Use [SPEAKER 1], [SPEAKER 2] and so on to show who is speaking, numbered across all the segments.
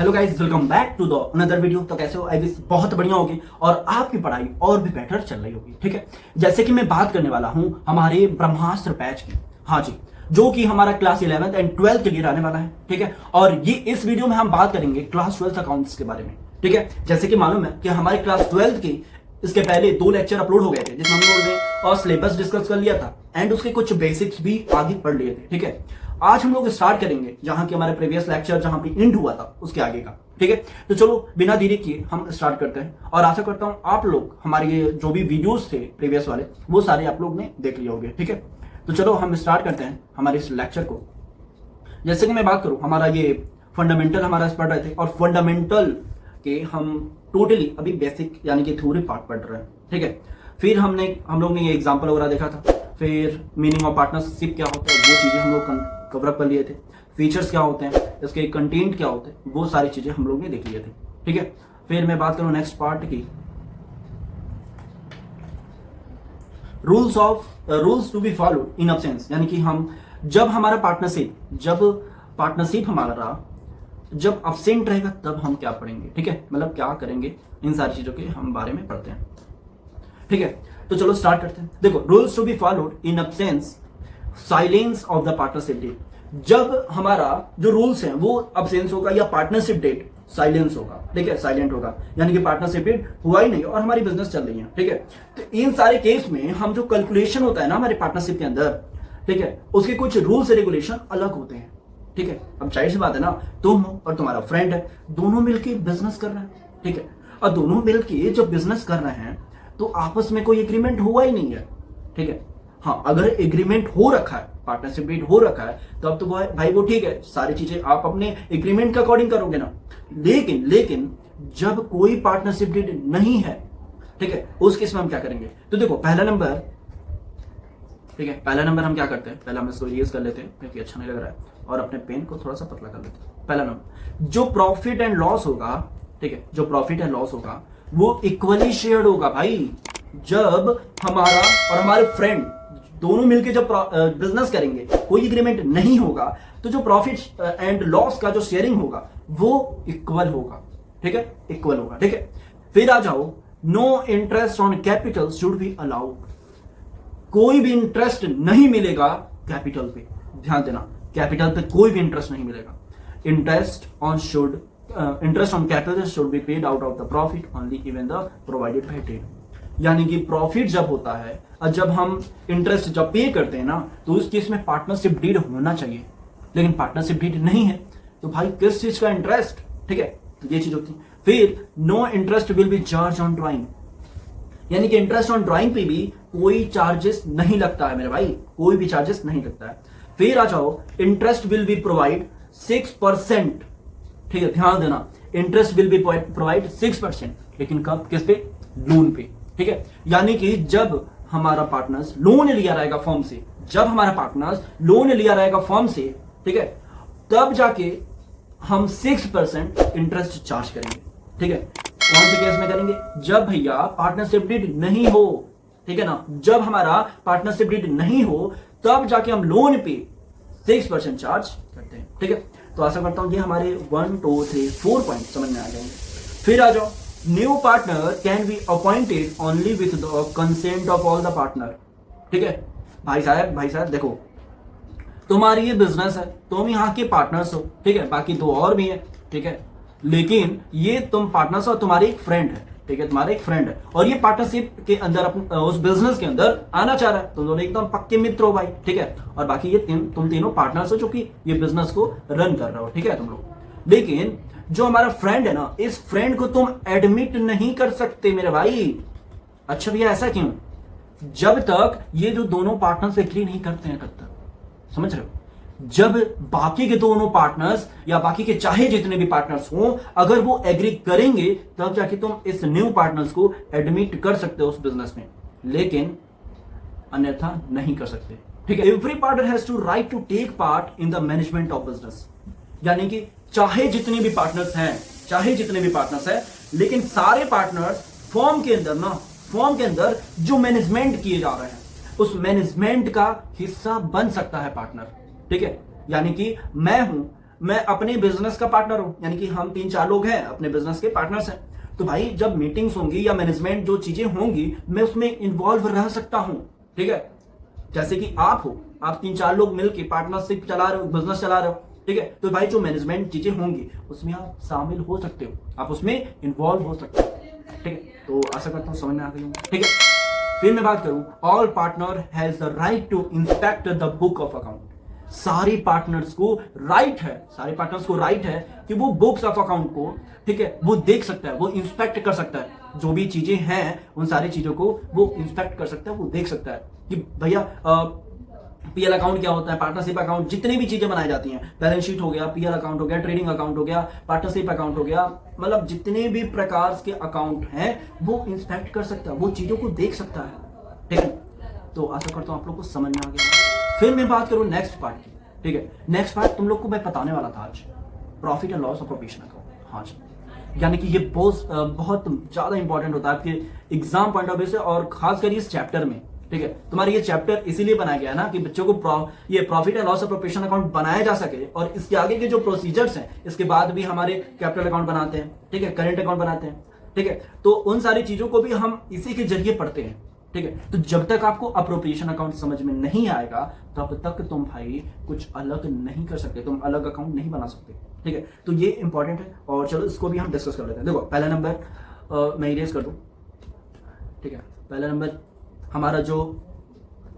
[SPEAKER 1] Hello guys, welcome back to the another video. तो कैसे हो? आई विश बहुत बढ़िया होगी और आपकी पढ़ाई और भी बेटर चल रही होगी। ठीक है, जैसे कि मैं बात करने वाला हूं हमारे ब्रह्मास्त्र बैच की। हाँ जी, जो कि हमारा क्लास 11th एंड 12th के लिए आने वाला है। ठीक है, और ये इस वीडियो में हम बात करेंगे क्लास 12th अकाउंट्स के बारे में। ठीक है, जैसे कि मालूम है कि हमारे क्लास 12th की इसके पहले 2 लेक्चर अपलोड हो गए थे जिसमें हम लोगों ने और सिलेबस डिस्कस कर लिया था एंड उसके कुछ बेसिक्स भी आगे पढ़ लिए थे। ठीक है, आज हम लोग स्टार्ट करेंगे जहां कि हमारे प्रीवियस लेक्चर जहां पे एंड हुआ था उसके आगे का। ठीक है, तो चलो बिना देरी किए हम स्टार्ट करते हैं और आशा करता हूं आप लोग हमारे ये जो भी वीडियोस थे प्रीवियस वाले वो सारे आप लोग ने देख लिए होंगे। ठीक है, तो चलो हम स्टार्ट करते हैं हमारे इस लेक्चर को। जैसे कि मैं बात करूं, हमारा ये फंडामेंटल हमारा पढ़ रहे थे और फंडामेंटल के हम टोटली अभी बेसिक यानी कि थ्योरी पार्ट पढ़ रहे हैं। ठीक है, फिर हम लोग ने ये एग्जांपल वगैरह देखा था, फिर मीनिंग ऑफ पार्टनरशिप क्या होता है वो चीजें हम लोग कवर अप कर लिए थे, फीचर्स क्या होते हैं, इसके कंटेंट क्या होते हैं, वो सारी चीजें हम लोग ने देख लिए थे। ठीक है, फिर मैं बात करूं नेक्स्ट पार्ट की, rules to be followed in absence, यानी कि हम जब हमारा पार्टनरशिप हमारा जब अब्सेंट रहेगा तब हम क्या पढ़ेंगे। ठीक है, मतलब क्या करेंगे, इन सारी चीजों के हम बारे में पढ़ते हैं। ठीक है, तो चलो स्टार्ट करते हैं। देखो, rules to be followed in absence silence of the partnership deed. जब हमारा जो रूल्स हैं वो अब्सेंस होगा या पार्टनरशिप डेट साइलेंस होगा। ठीक है, साइलेंट होगा यानी कि पार्टनरशिप डेट हुआ ही नहीं और हमारी बिजनेस चल रही है। ठीक है, तो इन सारे केस में हम जो कैलकुलेशन होता है ना हमारे पार्टनरशिप के अंदर, ठीक है, उसके कुछ रूल्स रेगुलेशन अलग होते हैं। ठीक है, अब जाहिर सी बात है ना, तुम हो और तुम्हारा फ्रेंड है, दोनों मिलकर बिजनेस कर रहे हैं। ठीक है, और दोनों मिलकर जब बिजनेस कर रहे हैं तो आपस में कोई एग्रीमेंट हुआ ही नहीं है। ठीक है, हाँ, अगर एग्रीमेंट हो रखा है, पार्टनरशिप डेट हो रखा है तो अब तो भाई वो ठीक है, सारी चीजें आप अपने एग्रीमेंट के अकॉर्डिंग करोगे ना। लेकिन जब कोई पार्टनरशिप डेट नहीं है, ठीक है, उस केस में हम क्या करेंगे? तो देखो पहला नंबर, ठीक है, पहला नंबर हम क्या करते हैं, पहला हम इसको यूज कर लेते हैं क्योंकि अच्छा नहीं लग रहा है और अपने पेन को थोड़ा सा पतला कर लेते हैं। पहला नंबर, जो प्रॉफिट एंड लॉस होगा, ठीक है, जो प्रॉफिट एंड लॉस होगा वो इक्वली शेयर्ड होगा। भाई जब हमारा और हमारे फ्रेंड दोनों मिलकर जब बिजनेस करेंगे, कोई एग्रीमेंट नहीं होगा, तो जो प्रॉफिट एंड लॉस का जो शेयरिंग होगा वो इक्वल होगा। ठीक है, इक्वल होगा। ठीक है, फिर आ जाओ, no interest on capital should be allowed. कोई भी इंटरेस्ट नहीं मिलेगा कैपिटल पे, ध्यान देना, कैपिटल पे कोई भी इंटरेस्ट नहीं मिलेगा। Interest on capital should be paid out of the profit only even the provided by deed. यानी कि प्रॉफिट जब होता है और जब हम इंटरेस्ट जब पे करते हैं ना, तो उस केस में पार्टनरशिप डीड होना चाहिए, लेकिन पार्टनरशिप डीड नहीं है तो भाई किस चीज का इंटरेस्ट? ठीक है, तो ये चीज होती है। फिर no interest will be charge on drawing, यानी कि इंटरेस्ट ऑन ड्राइंग पे भी कोई चार्जेस नहीं लगता है मेरे भाई, कोई भी चार्जेस नहीं लगता है। फिर आ जाओ, इंटरेस्ट विल बी प्रोवाइड 6%। ठीक है, ध्यान देना, इंटरेस्ट विल बी प्रोवाइड 6%, लेकिन कब, किस पे? लोन पे। ठीक है, यानी कि जब हमारा पार्टनर्स लोन लिया रहेगा फर्म से, जब हमारा पार्टनर्स लोन लिया रहेगा फर्म से, ठीक है, तब जाके हम 6% इंटरेस्ट चार्ज करेंगे। ठीक है, कौन से केस में करेंगे? जब भैया पार्टनरशिप डीड नहीं हो। ठीक है ना, जब हमारा पार्टनरशिप डीड नहीं हो तब जाके हम लोन पे 6% चार्ज करते हैं। ठीक है, तो आशा करता हूं ये हमारे 1 2 3 4 पॉइंट समझ में आ जाएंगे। फिर आ जाओ, new partner can be appointed only with the consent of all the partner. ठीक है, भाई साहब देखो, तुम्हारी ये बिजनेस है, तुम यहाँ के पार्टनर्स हो, ठीक है, बाकी 2 और भी है। ठीक है, लेकिन ये तुम पार्टनर्स और तुम्हारे एक फ्रेंड है। ठीक है, तुम्हारा एक फ्रेंड है और ये पार्टनरशिप के अंदर उस बिजनेस के अंदर आना चाह रहा है, तुम दोनों एकदम पक्के मित्र हो भाई। ठीक है, और बाकी ये तुम तीनों पार्टनर्स हो जो कि ये बिजनेस को रन कर रहे हो। ठीक है, तुम लोग, लेकिन जो हमारा फ्रेंड है ना, इस फ्रेंड को तुम एडमिट नहीं कर सकते मेरे भाई। अच्छा भैया, ऐसा क्यों? जब तक ये जो दोनों पार्टनर्स एग्री नहीं करते हैं तब तक, समझ रहे हो? जब बाकी के दोनों पार्टनर्स या बाकी के चाहे जितने भी पार्टनर्स हों, अगर वो एग्री करेंगे तब जाके तुम इस न्यू पार्टनर्स को एडमिट कर सकते हो उस बिजनेस में, लेकिन अन्यथा नहीं कर सकते। ठीक है, every partner has to right to take part in the management of business. यानी कि चाहे जितने भी पार्टनर्स हैं, लेकिन सारे पार्टनर्स फॉर्म के अंदर जो मैनेजमेंट किए जा रहे हैं उस मैनेजमेंट का हिस्सा बन सकता है पार्टनर। ठीक है, यानी कि मैं हूं मैं अपने बिजनेस का पार्टनर हूं, यानी कि हम 3-4 लोग हैं अपने बिजनेस के पार्टनर्स हैं। तो भाई जब मीटिंग्स होंगी या मैनेजमेंट जो चीजें होंगी मैं उसमें इन्वॉल्व रह सकता हूं, ठीक है। जैसे कि आप हो, आप 3-4 लोग मिलकर पार्टनरशिप चला रहे हो, बिजनेस चला रहे हो, ठीक है। तो भाई जो मैनेजमेंट चीजें होंगी उसमें आप शामिल हो सकते हो, आप उसमें इन्वॉल्व हो सकते हो, ठीक है। तो आशा करता हूं समझ में आ गई होगी, ठीक है। फिर मैं बात करूं, all partner has the right to inspect the book of account. सारी पार्टनर्स को राइट है, सारे पार्टनर्स को राइट है कि वो बुक्स ऑफ अकाउंट को, ठीक है, वो देख सकता है, वो इंस्पेक्ट कर सकता है। जो भी चीजें हैं उन सारी चीजों को वो इंस्पेक्ट कर सकता है, वो देख सकता है कि भैया पीएल अकाउंट क्या होता है, पार्टनरशिप अकाउंट, जितनी भी चीजें बनाई जाती हैं, बैलेंस शीट हो गया, पीएल अकाउंट हो गया, ट्रेडिंग अकाउंट हो गया, पार्टनरशिप अकाउंट हो गया, मतलब जितने भी प्रकार के अकाउंट हैं वो इंस्पेक्ट कर सकता है, वो चीजों को देख सकता है, ठीक है। तो आशा करता हूं आप लोग को समझ में आ गया। फिर मैं बात करूं नेक्स्ट पार्ट की, ठीक है। नेक्स्ट पार्ट तुम लोग को मैं बताने वाला था आज, profit and loss of profession account. हाँ जी, यानी कि ये बहुत ज्यादा इंपॉर्टेंट होता है आपके एग्जाम पॉइंट ऑफ व्यू से, और खासकर इस चैप्टर में, ठीक है। तुम्हारा ये चैप्टर इसीलिए बनाया गया है ना कि बच्चों को ये profit and loss of profession account बनाया जा सके, और इसके आगे के जो प्रोसीजर्स हैं, इसके बाद भी हमारे कैपिटल अकाउंट बनाते हैं, ठीक है, करेंट अकाउंट बनाते हैं, ठीक है। तो उन सारी चीजों को भी हम इसी के जरिए पढ़ते हैं, ठीक है। तो जब तक आपको अप्रोप्रिएशन अकाउंट समझ में नहीं आएगा तब तक तुम भाई कुछ अलग नहीं कर सकते, तुम अलग अकाउंट नहीं बना सकते, ठीक है। तो ये इंपॉर्टेंट है, और चलो इसको भी हम डिस्कस कर लेते हैं। देखो पहला नंबर मैं इरेज कर दूं, ठीक है। पहला नंबर हमारा जो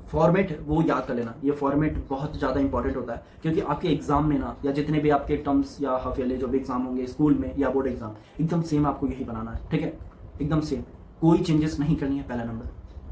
[SPEAKER 1] फॉर्मेट है वो याद कर लेना। ये फॉर्मेट बहुत ज़्यादा इंपॉर्टेंट होता है, क्योंकि आपके एग्जाम में ना, या जितने भी आपके टर्म्स या हाफ ईयरली जो भी एग्जाम होंगे स्कूल में या बोर्ड एग्जाम, एकदम सेम आपको यही बनाना है, ठीक है, एकदम सेम, कोई चेंजेस नहीं करनी है। पहला नंबर,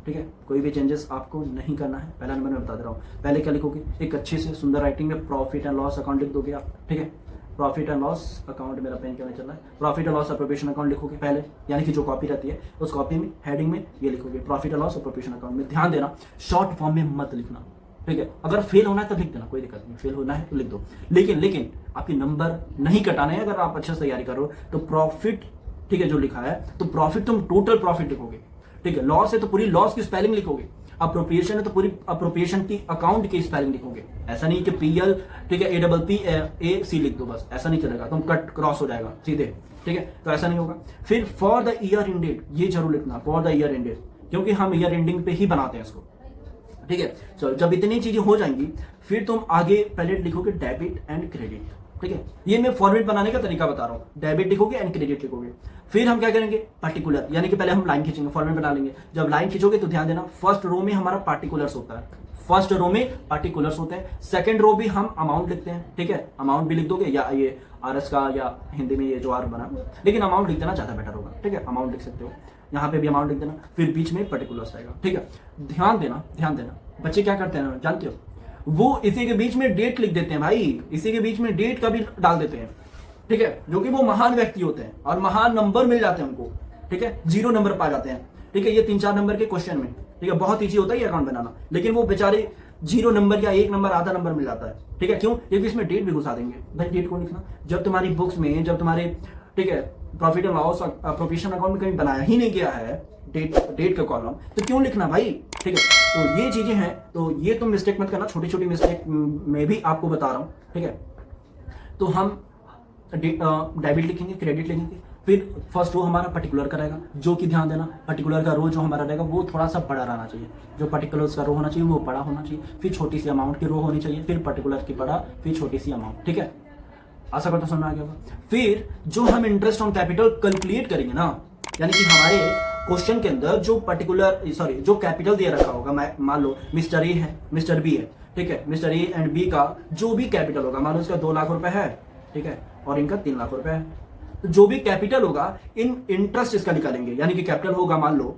[SPEAKER 1] ठीक है, कोई भी चेंजेस आपको नहीं करना है। पहला नंबर मैं बता दे रहा हूँ, पहले क्या लिखोगे, एक अच्छे से सुंदर राइटिंग में प्रॉफिट एंड लॉस अकाउंट लिख दोगे आप, ठीक है। प्रॉफिट एंड लॉस अकाउंट, मेरा पेन क्या चल रहा है, profit and loss appropriation account लिखोगे पहले, यानी कि जो कॉपी रहती है उस कॉपी में हेडिंग में ये लिखोगे profit and loss appropriation account में। ध्यान देना शॉर्ट फॉर्म में मत लिखना, ठीक है। अगर फेल होना है तो लिख देना, कोई दिक्कत नहीं, फेल होना है तो लिख दो, लेकिन आपके नंबर नहीं कटाने हैं। अगर आप अच्छे से तैयारी करो तो प्रॉफिट, ठीक है, जो लिखा है तो प्रॉफिट तुम टोटल प्रॉफिट लिखोगे, ठीक है। लॉस है तो पूरी लॉस की स्पेलिंग लिखोगे, अप्रोप्रिएशन है तो पूरी अप्रोप्रिएशन की अकाउंट की स्पेलिंग लिखोगे। ऐसा नहीं कि पीएल, ठीक है, APPAC लिख दो बस, ऐसा नहीं चलेगा, तुम कट क्रॉस हो जाएगा सीधे, ठीक है। तो ऐसा नहीं होगा। फिर फॉर द ईयर एंडेड, ये जरूर लिखना, फॉर द ईयर एंडेड, क्योंकि हम ईयर एंडिंग पे ही बनाते हैं इसको, ठीक है। चलो जब इतनी चीजें हो जाएंगी फिर तुम आगे पहले लिखोगे डेबिट एंड क्रेडिट, ठीक है। ये मैं फॉर्मेट बनाने का तरीका बता रहा हूं, डेबिट लिखोगे एंड क्रेडिट लिखोगे। फिर हम क्या करेंगे, पार्टिकुलर, यानी कि पहले हम लाइन खींचेंगे, फॉर्मेट बना लेंगे। जब लाइन खींचोगे तो ध्यान देना फर्स्ट रो में हमारा पार्टिकुलर्स होता है, फर्स्ट रो में पार्टिकुलर्स होते हैं। सेकंड रो भी हम अमाउंट लिखते हैं, ठीक है, अमाउंट भी लिख दोगे, या ये आरएस का या हिंदी में ये जो आर बना, लेकिन अमाउंट लिख देना ज्यादा बेटर होगा, ठीक है, अमाउंट लिख सकते हो, यहाँ पे भी अमाउंट लिख देना। फिर बीच में पर्टिकुलर्स आएगा, ठीक है। ध्यान देना बच्चे क्या करते हैं जानते हो, वो इसी के बीच में डेट लिख देते हैं भाई, इसी के बीच में डेट का भी डाल देते हैं, ठीक है, जो कि वो महान व्यक्ति होते हैं और महान नंबर मिल जाते हैं उनको, ठीक है, 0 नंबर पा जाते हैं, ठीक है। ये 3-4 नंबर के क्वेश्चन में, ठीक है, बहुत ईजी होता है ये अकाउंट बनाना, लेकिन वो बेचारे 0 नंबर या 1 नंबर, आधा नंबर मिल जाता है, ठीक है। क्यों, क्योंकि इसमें डेट भी घुसा देंगे भाई। डेट को लिखना जब तुम्हारी बुक्स में, जब तुम्हारे, ठीक है, profit and loss appropriation account में कहीं बनाया ही नहीं गया है डेट का कॉलम, तो क्यों लिखना भाई, ठीक है। तो ये चीजें हैं, तो ये तुम मिस्टेक मत करना, छोटी छोटी मिस्टेक में भी आपको बता रहा हूं, ठीक है। तो हम डेबिट लिखेंगे, क्रेडिट लिखेंगे, फिर फर्स्ट रो हमारा पर्टिकुलर का रहेगा, जो कि ध्यान देना पर्टिकुलर का रो जो हमारा रहेगा वो थोड़ा सा बड़ा रहना चाहिए, जो पर्टिकुलर्स का रो होना चाहिए वो बड़ा होना चाहिए। फिर छोटी सी अमाउंट की रो होनी चाहिए, फिर पर्टिकुलर की बड़ा, फिर छोटी सी अमाउंट, ठीक है। आशा करता समझ में आ गया होगा। फिर जो हम इंटरेस्ट ऑन कैपिटल कैलकुलेट करेंगे ना, यानी कि हमारे क्वेश्चन के अंदर जो जो कैपिटल दिया रखा होगा, मान लो मिस्टर ए है, मिस्टर बी है, ठीक है, मिस्टर ए एंड बी का जो भी कैपिटल होगा, मान लो इसका 2 लाख रुपए है, ठीक है, और इनका 3 लाख रुपए है, तो जो भी कैपिटल होगा इन इंटरेस्ट इसका निकालेंगे, यानी कि कैपिटल होगा, मान लो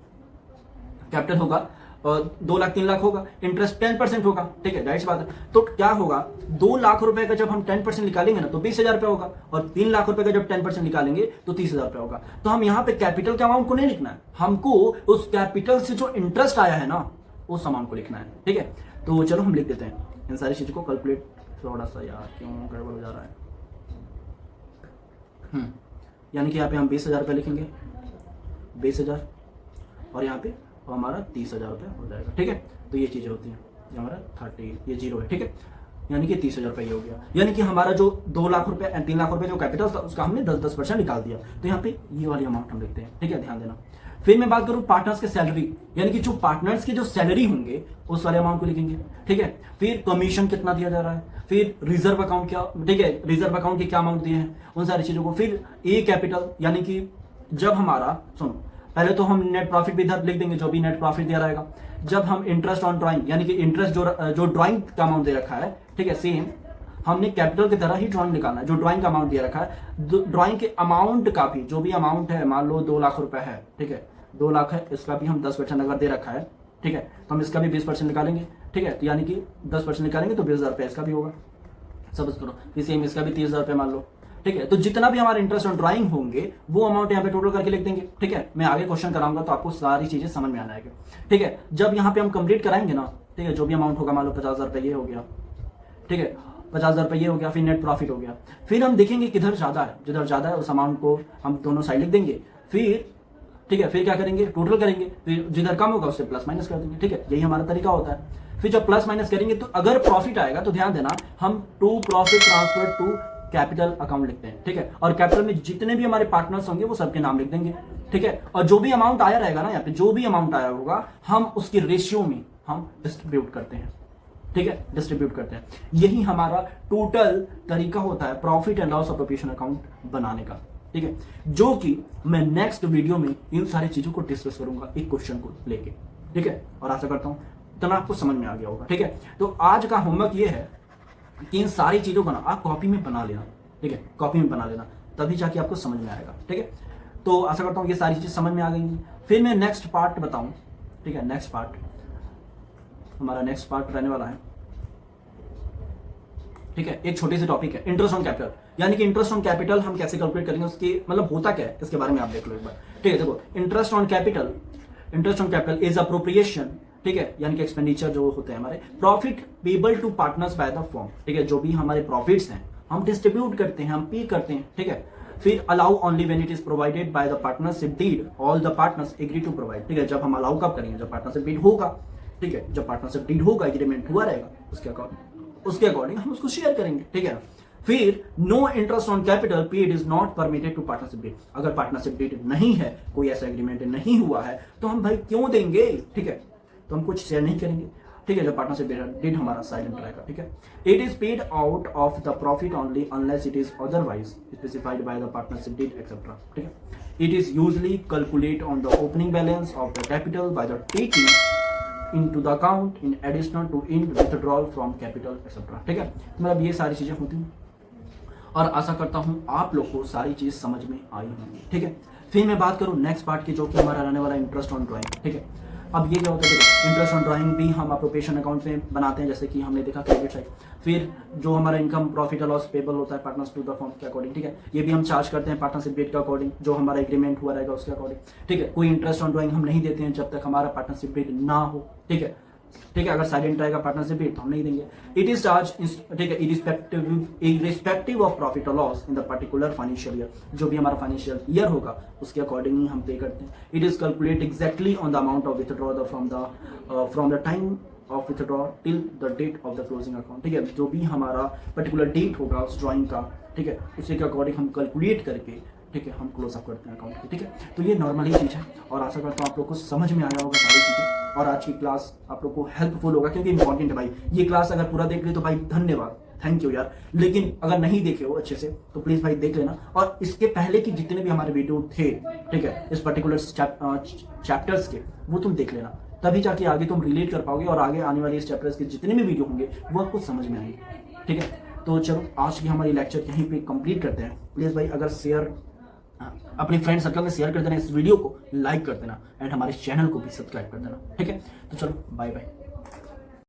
[SPEAKER 1] कैपिटल होगा 2 लाख 3 लाख होगा, इंटरेस्ट 10% होगा, ठीक है, जाहिर सी बात है। तो क्या होगा, 2 लाख रुपए का जब हम 10% निकालेंगे ना तो 20,000 रुपए होगा, और 3 लाख रुपए का जब 10% निकालेंगे तो 30,000 रुपए होगा। तो हम यहाँ पे कैपिटल के अमाउंट को नहीं लिखना है, हमको उस कैपिटल से जो इंटरेस्ट आया है ना उस अमाउंट को लिखना है, ठीक है। तो चलो हम लिख देते हैं इन सारी चीजों को कैलकुलेट। थोड़ा सा यार क्यों गड़बड़ हो जा रहा है, यानी कि यहाँ पे हम 20,000 रुपये लिखेंगे, 20,000, और यहाँ पे हमारा 30,000 रुपये हो जाएगा, ठीक है। तो ये चीज़ें होती हैं, ये हमारा 30, ये 0 है, ठीक है। यानी कि 30,000 रुपये हो गया। यानी कि हमारा जो 2 लाख रुपए 3 लाख रुपए जो कैपिटल था उसका हमने 10% निकाल दिया। तो यहाँ पे ये वाली अमाउंट हम लिखते हैं, ठीक है, ध्यान देना। फिर मैं बात करूं पार्टनर्स के सैलरी, यानी कि जो पार्टनर्स की जो सैलरी होंगे उस वाले अमाउंट को लिखेंगे, ठीक है। फिर कमीशन कितना दिया जा रहा है, फिर रिजर्व अकाउंट क्या, ठीक है, रिजर्व अकाउंट के क्या अमाउंट दिए हैं, उन सारी चीजों को। फिर ए कैपिटल, यानी कि जब हमारा, सुनो, पहले तो हम नेट प्रॉफिट भी इधर लिख देंगे, जो भी नेट प्रॉफिट दिया रहेगा। जब हम इंटरेस्ट ऑन ड्राइंग, यानी कि इंटरेस्ट जो ड्राइंग का अमाउंट दे रखा है, ठीक है, सेम हमने कैपिटल की तरह ही ड्राइंग निकालना है। जो ड्राइंग का अमाउंट दिया रखा है, ड्राइंग के अमाउंट का भी जो भी अमाउंट है, मान लो 2 लाख रुपए है, ठीक है, 2 लाख है, इसका भी हम 10% अगर दे रखा है, ठीक है, तो हम इसका भी 20% निकालेंगे, ठीक है। तो यानी कि 10% निकालेंगे तो 20,000 रुपये इसका भी होगा, समझ करो। फिर सेम इसका भी 30,000 रुपये मान लो, ठीक है। तो जितना भी हमारे इंटरेस्ट ऑन ड्राइंग होंगे वो अमाउंट यहाँ पे टोटल करके लिख देंगे, ठीक है। मैं आगे क्वेश्चन कराऊंगा तो आपको सारी चीजें समझ में आना है, ठीक है। जब यहाँ पे हम कंप्लीट कराएंगे ना, ठीक है, जो भी अमाउंट होगा, मान लो 50,000 रुपये ये हो गया, ठीक है, 50,000 रुपये ये हो गया, फिर नेट प्रॉफिट हो गया। फिर हम देखेंगे किधर ज्यादा है, जिधर ज्यादा है उस अमाउंट को हम दोनों साइड लिख देंगे। फिर ठीक है, फिर क्या करेंगे, टोटल करेंगे, फिर जिधर कम होगा उससे प्लस माइनस कर देंगे, ठीक है। यही हमारा तरीका होता है। फिर जब प्लस माइनस करेंगे तो अगर प्रॉफिट आएगा तो ध्यान देना, हम to profit transfer to capital account लिखते हैं, ठीक है। और कैपिटल में जितने भी हमारे पार्टनर्स होंगे वो सबके नाम लिख देंगे, ठीक है। और जो भी अमाउंट आया रहेगा ना, यहाँ पे जो भी अमाउंट आया होगा हम उसकी रेशियो में हम डिस्ट्रीब्यूट करते हैं, ठीक है, डिस्ट्रीब्यूट करते हैं। यही हमारा टोटल तरीका होता है profit and loss appropriation account बनाने का, ठीक है, जो कि मैं नेक्स्ट वीडियो में इन सारी चीजों को डिस्कस करूंगा, एक क्वेश्चन को लेके, ठीक है। और आशा करता हूं इतना आपको समझ में आ गया होगा, ठीक है। तो आज का होमवर्क ये है कि इन सारी चीजों को ना आप कॉपी में बना लेना, ठीक है, कॉपी में बना लेना, तभी जाके आपको समझ में आएगा, ठीक है। तो आशा करता हूँ ये सारी चीजें समझ में आ गई। फिर मैं नेक्स्ट पार्ट बताऊं, ठीक है, नेक्स्ट पार्ट हमारा नेक्स्ट पार्ट रहने वाला है, ठीक है। एक छोटी सी टॉपिक है इंटरेस्ट ऑन कैपिटल, यानी कि इंटरेस्ट ऑन कैपिटल हम कैसे कैलकुलेट करेंगे, उसकी मतलब होता क्या है इसके बारे में आप देख लो एक बार, ठीक है। देखो, interest on capital is appropriation, ठीक है, यानी कि एक्सपेंडिचर जो होते हैं हमारे, profit payable to partners by the firm, ठीक है, जो भी हमारे प्रॉफिट्स हैं हम डिस्ट्रीब्यूट करते हैं, हम पे करते हैं, ठीक है। फिर allow only when it is provided by the partnership deed all the partners agree to provide, ठीक है। जब हम अलाउ कब करेंगे, जब पार्टनरशिप डीड होगा, ठीक है, जब पार्टनरशिप डीड होगा, एग्रीमेंट हुआ रहेगा, उसके अकॉर्डिंग हम उसको शेयर करेंगे, ठीक है। फिर no interest on capital paid is not permitted to partnership deed, अगर पार्टनरशिप डीड नहीं है, कोई ऐसा एग्रीमेंट नहीं हुआ है तो हम भाई क्यों देंगे, ठीक है, तो हम कुछ शेयर नहीं करेंगे, ठीक है। जब पार्टनरशिप डीड हमारा साइलेंट रहेगा, ठीक है। It is paid out of the profit only unless it is otherwise specified by the partnership deed etcetera, ठीक है। It is usually calculate on the opening balance of the capital by the taking into the account in additional to in withdrawal from capital etc, ठीक है। मतलब ये सारी चीजें होती हैं और आशा करता हूं आप लोग को सारी चीज समझ में आई होंगी, ठीक है। फिर मैं बात करूं नेक्स्ट पार्ट की, जो कि हमारा रहने वाला इंटरेस्ट ऑन ड्राइंग, ठीक है। अब ये क्या होता है, देखो, इंटरेस्ट ऑन ड्राइंग भी हम अप्रोप्रिएशन अकाउंट में बनाते हैं, जैसे कि हमने देखा क्रेडिट साइड। फिर जो हमारा इनकम प्रॉफिट और लॉस पेबल होता है पार्टनर्स टू द फर्म के अकॉर्डिंग, ठीक है, ये भी हम चार्ज करते हैं पार्टनरशिप डेट के अकॉर्डिंग, जो हमारा एग्रीमेंट हुआ रहेगा उसके अकॉर्डिंग, ठीक है। कोई इंटरेस्ट ऑन ड्राइंग हम नहीं देते हैं जब तक हमारा पार्टनरशिप डेट ना हो, ठीक है, ठीक है। अगर साइलेंट रहेगा पार्टनरशिप डेट तो हम नहीं देंगे। इट इज चार्ज, ठीक है, इरिस्पेक्टिव ऑफ प्रॉफिट और loss in the particular financial year, जो भी हमारा फाइनेंशियल ईयर होगा उसके अकॉर्डिंग ही हम पे करते हैं। It is calculate exactly on the amount of withdraw from the time of withdraw till the date of the closing account, ठीक है। जो भी हमारा पर्टिकुलर डेट होगा उस ड्राइंग का, ठीक है, उसी के अकॉर्डिंग हम कैलकुलेट करके, ठीक है, हम क्लोज अप करते हैं अकाउंट की, ठीक है। तो ये नॉर्मली चीज़ है और आशा करता हूँ आप लोग को समझ में आया होगा सारी चीज़ें, और आज की क्लास आप लोग को हेल्पफुल होगा क्योंकि इंपॉर्टेंट है भाई। ये क्लास अगर पूरा देख ले तो भाई धन्यवाद, थैंक यू यार। लेकिन अगर नहीं देखे हो अच्छे से तो प्लीज़ भाई देख लेना, और इसके पहले की जितने भी हमारे वीडियो थे, ठीक है, इस पर्टिकुलर चैप्टर्स के, वो तुम देख लेना, तभी जाके आगे तुम रिलेट कर पाओगे और आगे आने वाले इस चैप्टर्स के जितने भी वीडियो होंगे वो आपको समझ में आएंगे, ठीक है। तो चलो आज की हमारी लेक्चर यहीं पे कंप्लीट करते हैं। प्लीज़ भाई अगर शेयर अपने फ्रेंड सर्कल में शेयर कर देना, इस वीडियो को लाइक कर देना एंड हमारे चैनल को भी सब्सक्राइब कर देना, ठीक है। तो चलो बाय बाय।